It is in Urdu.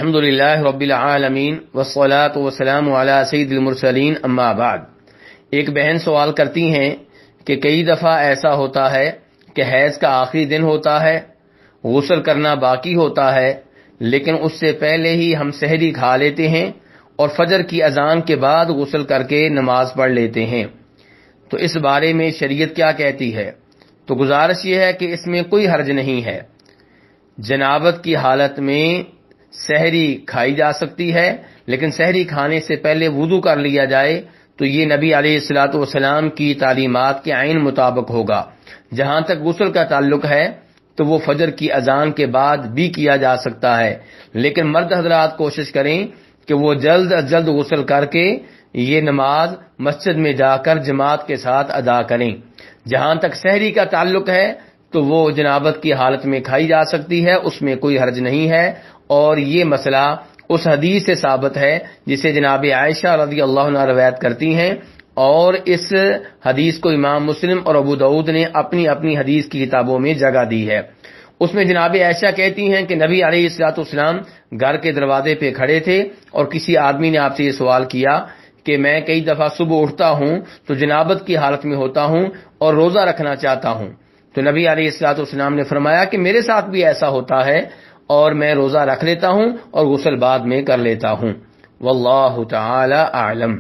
الحمدللہ رب العالمین والصلاة والسلام علی سید المرسلین اما بعد۔ ایک بہن سوال کرتی ہیں کہ کئی دفعہ ایسا ہوتا ہے کہ حیض کا آخری دن ہوتا ہے، غسل کرنا باقی ہوتا ہے، لیکن اس سے پہلے ہی ہم سحری کھا لیتے ہیں اور فجر کی اذان کے بعد غسل کر کے نماز پڑھ لیتے ہیں، تو اس بارے میں شریعت کیا کہتی ہے؟ تو گزارش یہ ہے کہ اس میں کوئی حرج نہیں ہے۔ جنابت کی حالت میں سحری کھائی جا سکتی ہے، لیکن سحری کھانے سے پہلے وضو کر لیا جائے تو یہ نبی علیہ الصلوۃ والسلام کی تعلیمات کے عین مطابق ہوگا۔ جہاں تک غسل کا تعلق ہے تو وہ فجر کی اذان کے بعد بھی کیا جا سکتا ہے، لیکن مرد حضرات کوشش کریں کہ وہ جلد از جلد غسل کر کے یہ نماز مسجد میں جا کر جماعت کے ساتھ ادا کریں۔ جہاں تک سحری کا تعلق ہے تو وہ جنابت کی حالت میں کھائی جا سکتی ہے، اس میں کوئی حرج نہیں ہے، اور یہ مسئلہ اس حدیث سے ثابت ہے جسے جناب عائشہ رضی اللہ عنہا روایت کرتی ہیں، اور اس حدیث کو امام مسلم اور ابو داؤد نے اپنی اپنی حدیث کی کتابوں میں جگہ دی ہے۔ اس میں جناب عائشہ کہتی ہیں کہ نبی علیہ الصلوۃ والسلام گھر کے دروازے پہ کھڑے تھے اور کسی آدمی نے آپ سے یہ سوال کیا کہ میں کئی دفعہ صبح اٹھتا ہوں تو جنابت کی حالت میں ہوتا ہوں اور روزہ رکھنا چاہتا ہوں، تو نبی علیہ الصلوۃ والسلام نے فرمایا کہ میرے ساتھ بھی ایسا ہوتا ہے اور میں روزہ رکھ لیتا ہوں اور غسل بعد میں کر لیتا ہوں۔ واللہ تعالی اعلم۔